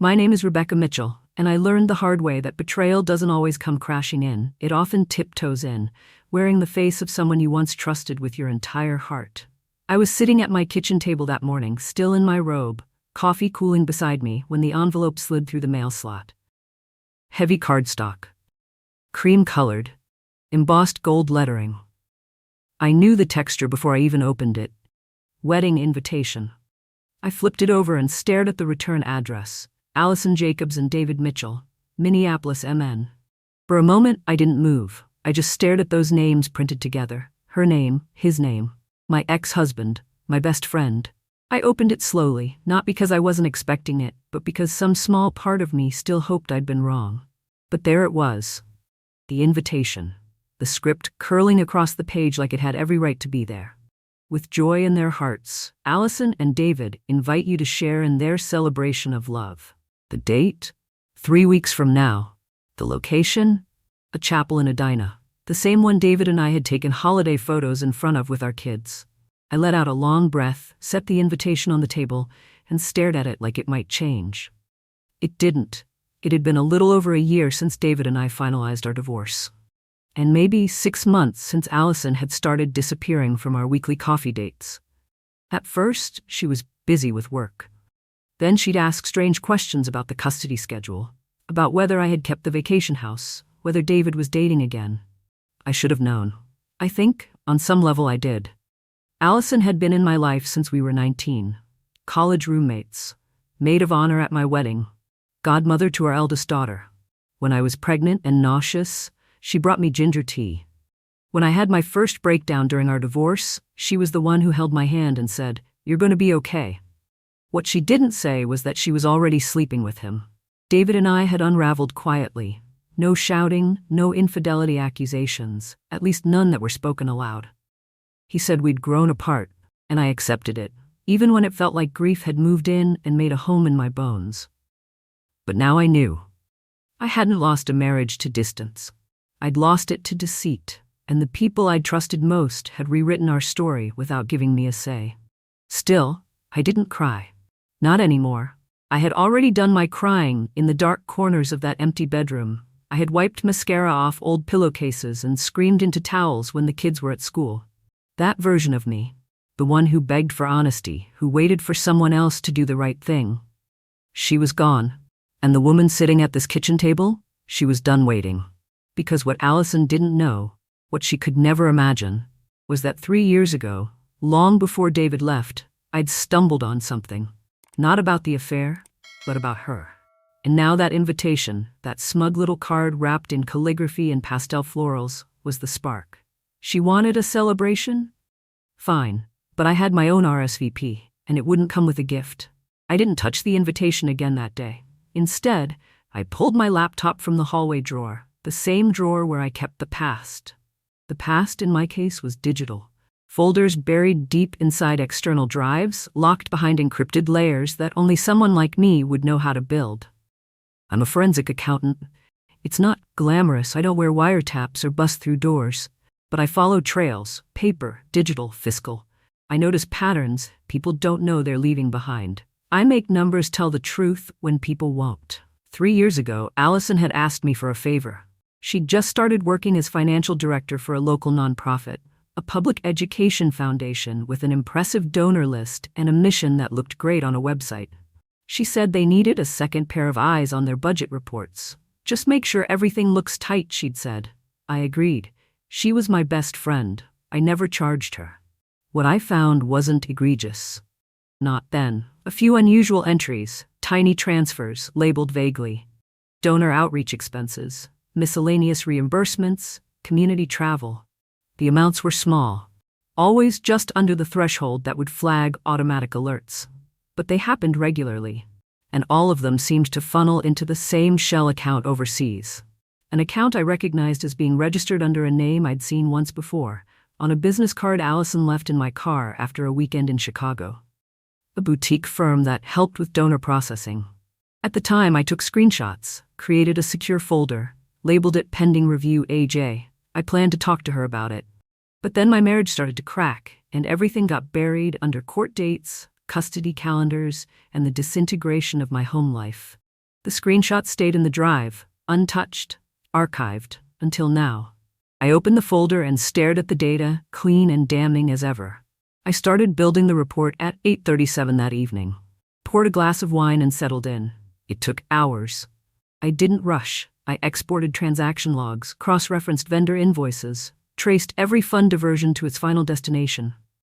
My name is Rebecca Mitchell, and I learned the hard way that betrayal doesn't always come crashing in. It often tiptoes in, wearing the face of someone you once trusted with your entire heart. I was sitting at my kitchen table that morning, still in my robe, coffee cooling beside me, when the envelope slid through the mail slot. Heavy cardstock. Cream-colored. Embossed gold lettering. I knew the texture before I even opened it. Wedding invitation. I flipped it over and stared at the return address. Allison Jacobs and David Mitchell, Minneapolis, MN. For a moment, I didn't move. I just stared at those names printed together. Her name, his name, my ex-husband, my best friend. I opened it slowly, not because I wasn't expecting it, but because some small part of me still hoped I'd been wrong. But there it was. The invitation. The script curling across the page like it had every right to be there. With joy in their hearts, Allison and David invite you to share in their celebration of love. The date? 3 weeks from now. The location? A chapel in Edina. The same one David and I had taken holiday photos in front of with our kids. I let out a long breath, set the invitation on the table, and stared at it like it might change. It didn't. It had been a little over a year since David and I finalized our divorce. And maybe 6 months since Allison had started disappearing from our weekly coffee dates. At first, she was busy with work. Then she'd ask strange questions about the custody schedule, about whether I had kept the vacation house, whether David was dating again. I should have known. I think, on some level, I did. Allison had been in my life since we were 19. College roommates. Maid of honor at my wedding. Godmother to our eldest daughter. When I was pregnant and nauseous, she brought me ginger tea. When I had my first breakdown during our divorce, she was the one who held my hand and said, "You're going to be okay." What she didn't say was that she was already sleeping with him. David and I had unraveled quietly. No shouting, no infidelity accusations, at least none that were spoken aloud. He said we'd grown apart, and I accepted it, even when it felt like grief had moved in and made a home in my bones. But now I knew. I hadn't lost a marriage to distance. I'd lost it to deceit, and the people I'd trusted most had rewritten our story without giving me a say. Still, I didn't cry. Not anymore. I had already done my crying in the dark corners of that empty bedroom. I had wiped mascara off old pillowcases and screamed into towels when the kids were at school. That version of me, the one who begged for honesty, who waited for someone else to do the right thing, she was gone. And the woman sitting at this kitchen table, she was done waiting. Because what Allison didn't know, what she could never imagine, was that 3 years ago, long before David left, I'd stumbled on something. Not about the affair, but about her. And now that invitation, that smug little card wrapped in calligraphy and pastel florals, was the spark. She wanted a celebration? Fine, but I had my own RSVP, and it wouldn't come with a gift. I didn't touch the invitation again that day. Instead, I pulled my laptop from the hallway drawer, the same drawer where I kept the past. The past, in my case, was digital. Folders buried deep inside external drives, locked behind encrypted layers that only someone like me would know how to build. I'm a forensic accountant. It's not glamorous, I don't wear wiretaps or bust through doors. But I follow trails, paper, digital, fiscal. I notice patterns people don't know they're leaving behind. I make numbers tell the truth when people won't. 3 years ago, Allison had asked me for a favor. She'd just started working as financial director for a local nonprofit, a public education foundation with an impressive donor list and a mission that looked great on a website. She said they needed a second pair of eyes on their budget reports. Just make sure everything looks tight, she'd said. I agreed. She was my best friend. I never charged her. What I found wasn't egregious. Not then. A few unusual entries, tiny transfers labeled vaguely. Donor outreach expenses, miscellaneous reimbursements, community travel. The amounts were small, always just under the threshold that would flag automatic alerts. But they happened regularly, and all of them seemed to funnel into the same shell account overseas. An account I recognized as being registered under a name I'd seen once before, on a business card Allison left in my car after a weekend in Chicago. A boutique firm that helped with donor processing. At the time, I took screenshots, created a secure folder, labeled it Pending Review AJ. I planned to talk to her about it. But then my marriage started to crack, and everything got buried under court dates, custody calendars, and the disintegration of my home life. The screenshot stayed in the drive, untouched, archived, until now. I opened the folder and stared at the data, clean and damning as ever. I started building the report at 8:37 that evening. Poured a glass of wine and settled in. It took hours. I didn't rush. I exported transaction logs, cross-referenced vendor invoices, traced every fund diversion to its final destination.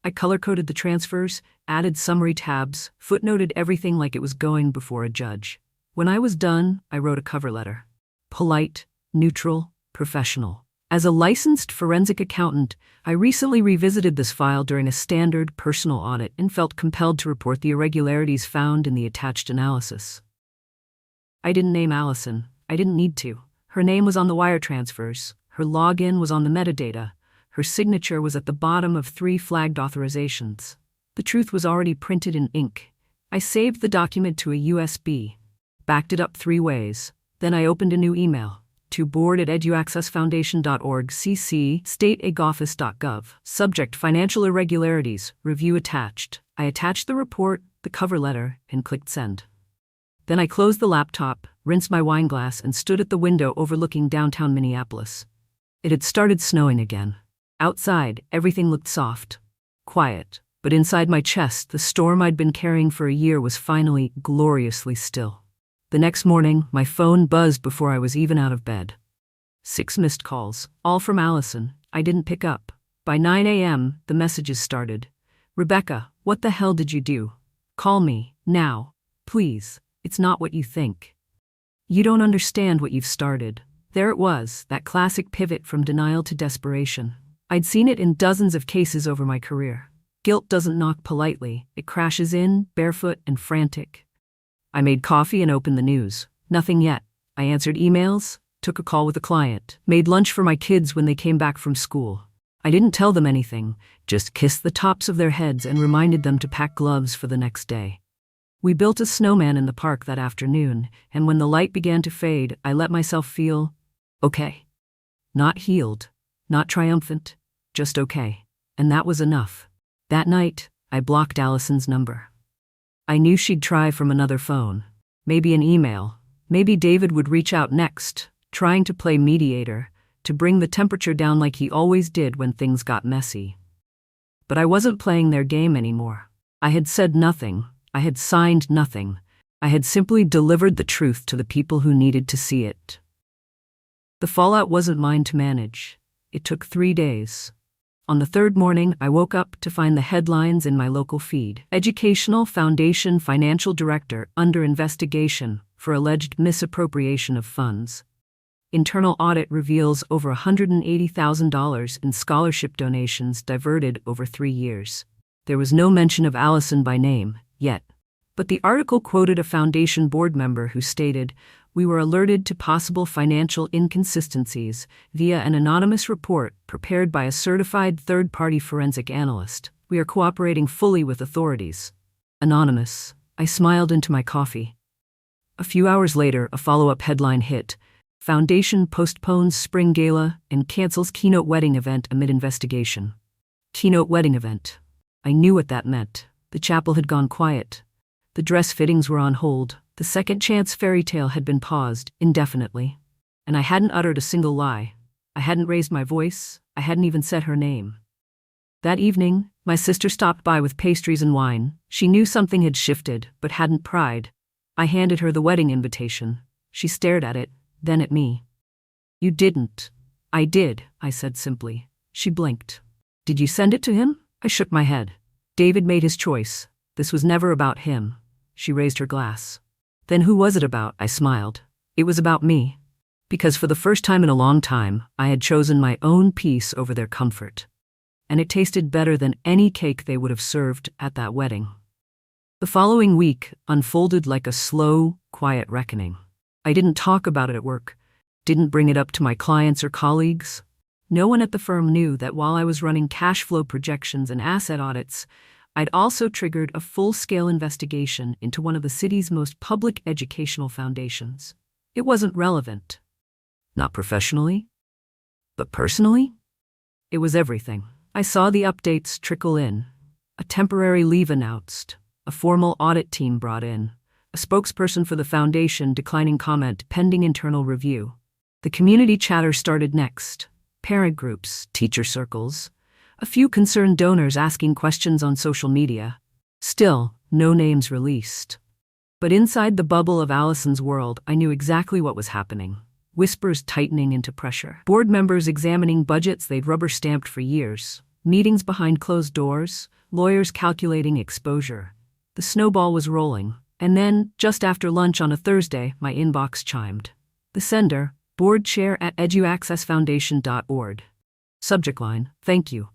I color-coded the transfers, added summary tabs, footnoted everything like it was going before a judge. When I was done, I wrote a cover letter. Polite, neutral, professional. As a licensed forensic accountant, I recently revisited this file during a standard personal audit and felt compelled to report the irregularities found in the attached analysis. I didn't name Allison. I didn't need to. Her name was on the wire transfers. Her login was on the metadata. Her signature was at the bottom of 3 flagged authorizations. The truth was already printed in ink. I saved the document to a USB, backed it up 3 ways. Then I opened a new email. To board@eduaccessfoundation.org cc stateagoffice.gov. Subject: financial irregularities. Review attached. I attached the report, the cover letter, and clicked send. Then I closed the laptop, rinsed my wine glass, and stood at the window overlooking downtown Minneapolis. It had started snowing again. Outside, everything looked soft, quiet, but inside my chest, the storm I'd been carrying for a year was finally gloriously still. The next morning, my phone buzzed before I was even out of bed. 6 missed calls, all from Allison. I didn't pick up. By 9 a.m., the messages started. "Rebecca, what the hell did you do? Call me, now, please. It's not what you think. You don't understand what you've started." There it was, that classic pivot from denial to desperation. I'd seen it in dozens of cases over my career. Guilt doesn't knock politely. It crashes in, barefoot and frantic. I made coffee and opened the news. Nothing yet. I answered emails, took a call with a client, made lunch for my kids when they came back from school. I didn't tell them anything, just kissed the tops of their heads and reminded them to pack gloves for the next day. We built a snowman in the park that afternoon, and when the light began to fade, I let myself feel okay. Not healed, not triumphant, just okay. And that was enough. That night, I blocked Allison's number. I knew she'd try from another phone, maybe an email. Maybe David would reach out next, trying to play mediator, to bring the temperature down like he always did when things got messy. But I wasn't playing their game anymore. I had said nothing. I had signed nothing. I had simply delivered the truth to the people who needed to see it. The fallout wasn't mine to manage. It took 3 days. On the 3rd morning, I woke up to find the headlines in my local feed. Educational Foundation Financial Director under investigation for alleged misappropriation of funds. Internal audit reveals over $180,000 in scholarship donations diverted over 3 years. There was no mention of Allison by name, yet. But the article quoted a foundation board member who stated, "We were alerted to possible financial inconsistencies via an anonymous report prepared by a certified third-party forensic analyst. We are cooperating fully with authorities." Anonymous. I smiled into my coffee. A few hours later, a follow-up headline hit. Foundation postpones spring gala and cancels keynote wedding event amid investigation. Keynote wedding event. I knew what that meant. The chapel had gone quiet. The dress fittings were on hold. The second chance fairy tale had been paused indefinitely. And I hadn't uttered a single lie. I hadn't raised my voice. I hadn't even said her name. That evening, my sister stopped by with pastries and wine. She knew something had shifted, but hadn't pried. I handed her the wedding invitation. She stared at it, then at me. "You didn't." "I did," I said simply. She blinked. "Did you send it to him?" I shook my head. "David made his choice. This was never about him." She raised her glass. "Then who was it about?" I smiled. "It was about me." Because for the first time in a long time, I had chosen my own peace over their comfort. And it tasted better than any cake they would have served at that wedding. The following week unfolded like a slow, quiet reckoning. I didn't talk about it at work, didn't bring it up to my clients or colleagues. No one at the firm knew that while I was running cash flow projections and asset audits, I'd also triggered a full-scale investigation into one of the city's most public educational foundations. It wasn't relevant. Not professionally, but personally? It was everything. I saw the updates trickle in. A temporary leave announced. A formal audit team brought in. A spokesperson for the foundation declining comment pending internal review. The community chatter started next. Parent groups, teacher circles, a few concerned donors asking questions on social media. Still, no names released. But inside the bubble of Allison's world, I knew exactly what was happening. Whispers tightening into pressure. Board members examining budgets they'd rubber-stamped for years. Meetings behind closed doors. Lawyers calculating exposure. The snowball was rolling. And then, just after lunch on a Thursday, my inbox chimed. The sender, board chair at eduaccessfoundation.org. Subject line, thank you.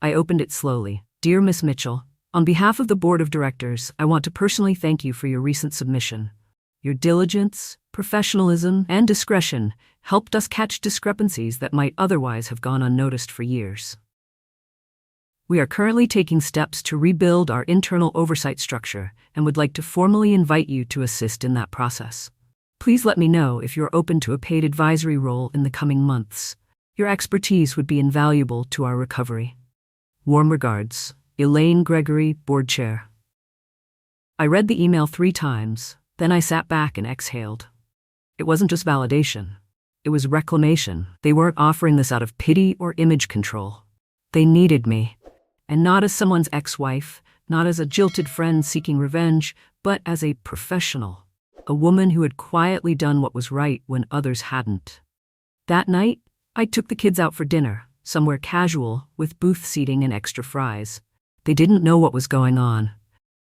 I opened it slowly. Dear Miss Mitchell, on behalf of the board of directors, I want to personally thank you for your recent submission. Your diligence, professionalism, and discretion helped us catch discrepancies that might otherwise have gone unnoticed for years. We are currently taking steps to rebuild our internal oversight structure and would like to formally invite you to assist in that process. Please let me know if you're open to a paid advisory role in the coming months. Your expertise would be invaluable to our recovery. Warm regards, Elaine Gregory, Board Chair. I read the email 3 times, then I sat back and exhaled. It wasn't just validation. It was reclamation. They weren't offering this out of pity or image control. They needed me. And not as someone's ex-wife, not as a jilted friend seeking revenge, but as a professional. A woman who had quietly done what was right when others hadn't. That night, I took the kids out for dinner, somewhere casual, with booth seating and extra fries. They didn't know what was going on.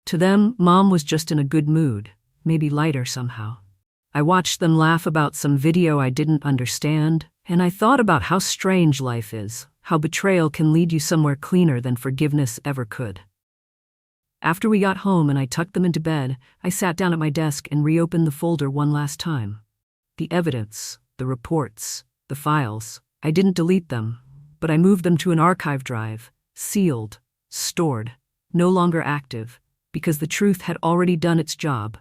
To them, Mom was just in a good mood, maybe lighter somehow. I watched them laugh about some video I didn't understand, and I thought about how strange life is, how betrayal can lead you somewhere cleaner than forgiveness ever could. After we got home and I tucked them into bed, I sat down at my desk and reopened the folder one last time. The evidence, the reports, the files, I didn't delete them, but I moved them to an archive drive, sealed, stored, no longer active, because the truth had already done its job,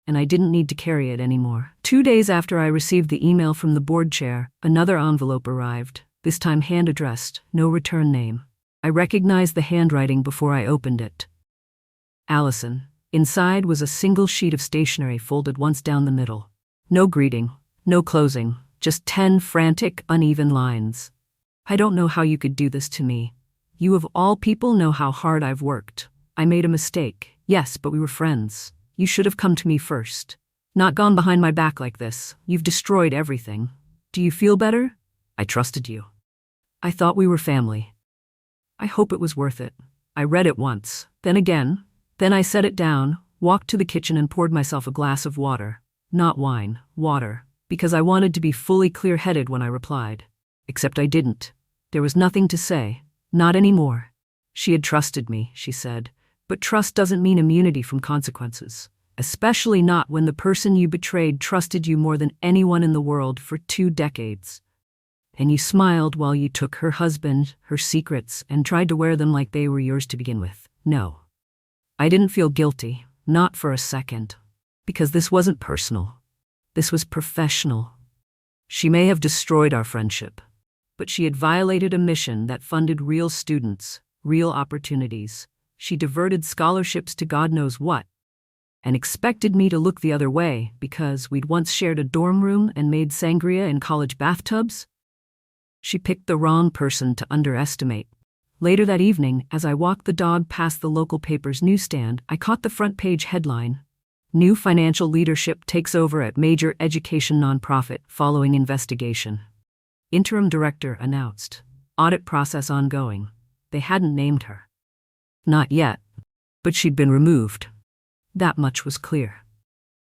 and I didn't need to carry it anymore. 2 days after I received the email from the board chair, another envelope arrived, this time hand-addressed, no return name. I recognized the handwriting before I opened it. Allison. Inside was a single sheet of stationery folded once down the middle. No greeting, no closing, just 10 frantic, uneven lines. I don't know how you could do this to me. You of all people know how hard I've worked. I made a mistake, yes, but we were friends. You should have come to me first. Not gone behind my back like this. You've destroyed everything. Do you feel better? I trusted you. I thought we were family. I hope it was worth it. I read it once, then again. Then I set it down, walked to the kitchen and poured myself a glass of water. Not wine, water, because I wanted to be fully clear-headed when I replied. Except I didn't. There was nothing to say. Not anymore. She had trusted me, she said. But trust doesn't mean immunity from consequences. Especially not when the person you betrayed trusted you more than anyone in the world for 2 decades. And you smiled while you took her husband, her secrets, and tried to wear them like they were yours to begin with. No. I didn't feel guilty, not for a second. Because this wasn't personal. This was professional. She may have destroyed our friendship, but she had violated a mission that funded real students, real opportunities. She diverted scholarships to God knows what, and expected me to look the other way because we'd once shared a dorm room and made sangria in college bathtubs. She picked the wrong person to underestimate. Later that evening, as I walked the dog past the local paper's newsstand, I caught the front page headline, New Financial Leadership Takes Over at Major Education Nonprofit Following Investigation. Interim Director announced. Audit process ongoing. They hadn't named her. Not yet, but she'd been removed. That much was clear.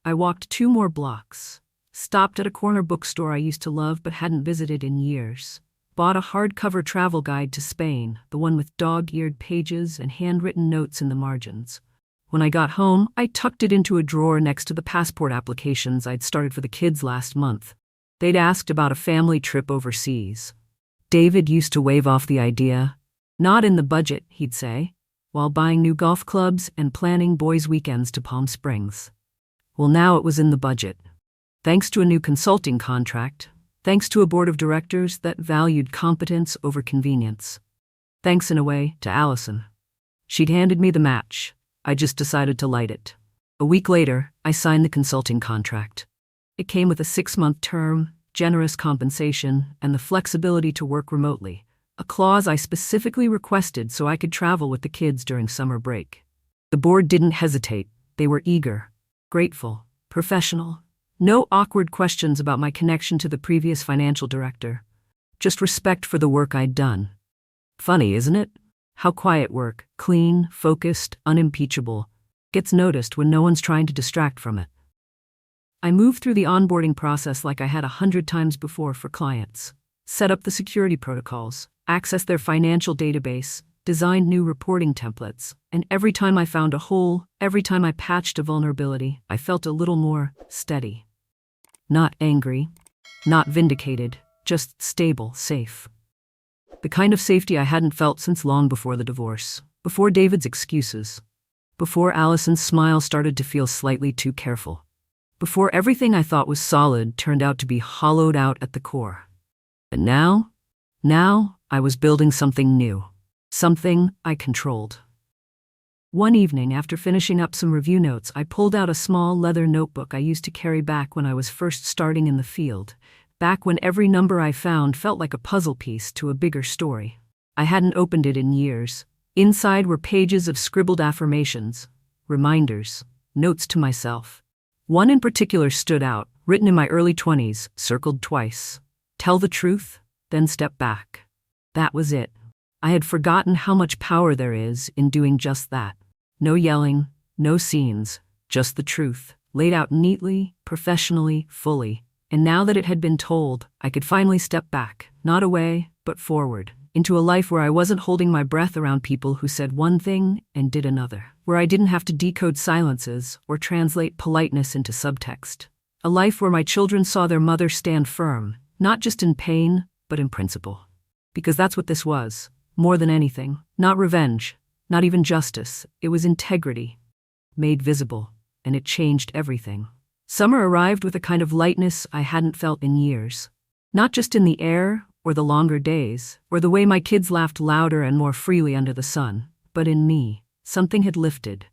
I walked 2 more blocks, stopped at a corner bookstore I used to love but hadn't visited in years. Bought a hardcover travel guide to Spain, the one with dog-eared pages and handwritten notes in the margins. When I got home, I tucked it into a drawer next to the passport applications I'd started for the kids last month. They'd asked about a family trip overseas. David used to wave off the idea. Not in the budget, he'd say, while buying new golf clubs and planning boys' weekends to Palm Springs. Well, now it was in the budget. Thanks to a new consulting contract. Thanks to a board of directors that valued competence over convenience. Thanks in a way to Allison. She'd handed me the match. I just decided to light it. A week later, I signed the consulting contract. It came with a 6-month term, generous compensation, and the flexibility to work remotely, a clause I specifically requested so I could travel with the kids during summer break. The board didn't hesitate. They were eager, grateful, professional. No awkward questions about my connection to the previous financial director. Just respect for the work I'd done. Funny, isn't it? How quiet work, clean, focused, unimpeachable, gets noticed when no one's trying to distract from it. I moved through the onboarding process like I had 100 times before for clients. Set up the security protocols, accessed their financial database, designed new reporting templates, and every time I found a hole, every time I patched a vulnerability, I felt a little more steady. Not angry, not vindicated, just stable, safe. The kind of safety I hadn't felt since long before the divorce, before David's excuses, before Allison's smile started to feel slightly too careful, before everything I thought was solid turned out to be hollowed out at the core. And now I was building something new, something I controlled. One evening, after finishing up some review notes, I pulled out a small leather notebook I used to carry back when I was first starting in the field, back when every number I found felt like a puzzle piece to a bigger story. I hadn't opened it in years. Inside were pages of scribbled affirmations, reminders, notes to myself. One in particular stood out, written in my early 20s, circled twice. Tell the truth, then step back. That was it. I had forgotten how much power there is in doing just that. No yelling, no scenes, just the truth, laid out neatly, professionally, fully. And now that it had been told, I could finally step back, not away, but forward, into a life where I wasn't holding my breath around people who said one thing and did another, where I didn't have to decode silences or translate politeness into subtext. A life where my children saw their mother stand firm, not just in pain, but in principle. Because that's what this was, more than anything. Not revenge, not even justice. It was integrity, made visible, and it changed everything. Summer arrived with a kind of lightness I hadn't felt in years. Not just in the air, or the longer days, or the way my kids laughed louder and more freely under the sun, but in me. Something had lifted.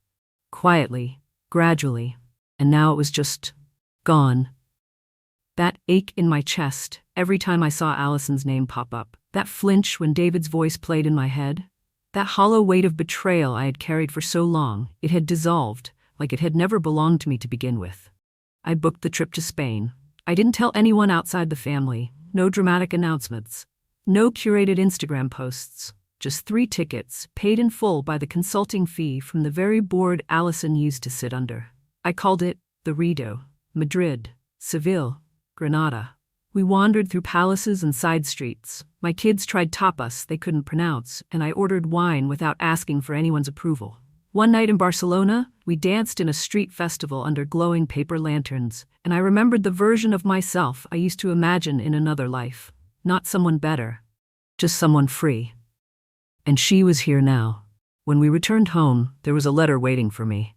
Quietly, gradually, and now it was just gone. That ache in my chest every time I saw Allison's name pop up, that flinch when David's voice played in my head, that hollow weight of betrayal I had carried for so long, it had dissolved, like it had never belonged to me to begin with. I booked the trip to Spain. I didn't tell anyone outside the family, no dramatic announcements, no curated Instagram posts, just 3 tickets, paid in full by the consulting fee from the very board Allison used to sit under. I called it the Rideau, Madrid, Seville, Granada. We wandered through palaces and side streets. My kids tried tapas they couldn't pronounce, and I ordered wine without asking for anyone's approval. One night in Barcelona, we danced in a street festival under glowing paper lanterns, and I remembered the version of myself I used to imagine in another life. Not someone better, just someone free. And she was here now. When we returned home, there was a letter waiting for me.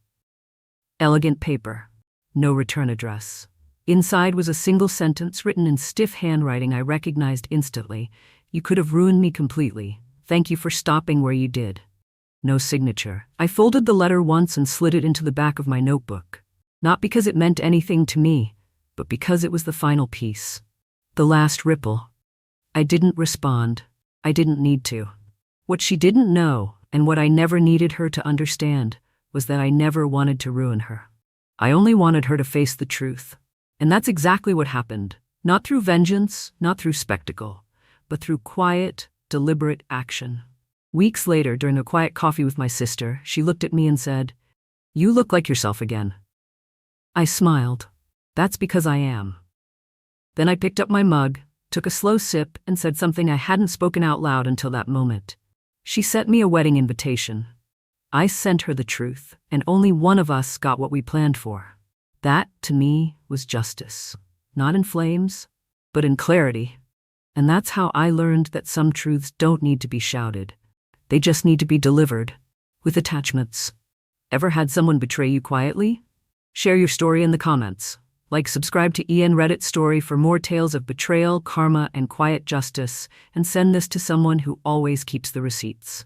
Elegant paper, no return address. Inside was a single sentence written in stiff handwriting I recognized instantly. You could have ruined me completely. Thank you for stopping where you did. No signature. I folded the letter once and slid it into the back of my notebook. Not because it meant anything to me, but because it was the final piece. The last ripple. I didn't respond. I didn't need to. What she didn't know, and what I never needed her to understand, was that I never wanted to ruin her. I only wanted her to face the truth. And that's exactly what happened. Not through vengeance, not through spectacle, but through quiet, deliberate action. Weeks later, during a quiet coffee with my sister, she looked at me and said, "You look like yourself again." I smiled. That's because I am. Then I picked up my mug, took a slow sip, and said something I hadn't spoken out loud until that moment. She sent me a wedding invitation. I sent her the truth, and only one of us got what we planned for. That, to me, was justice. Not in flames, but in clarity. And that's how I learned that some truths don't need to be shouted. They just need to be delivered, with attachments. Ever had someone betray you quietly? Share your story in the comments. Subscribe to EN Reddit Story for more tales of betrayal, karma, and quiet justice, and send this to someone who always keeps the receipts.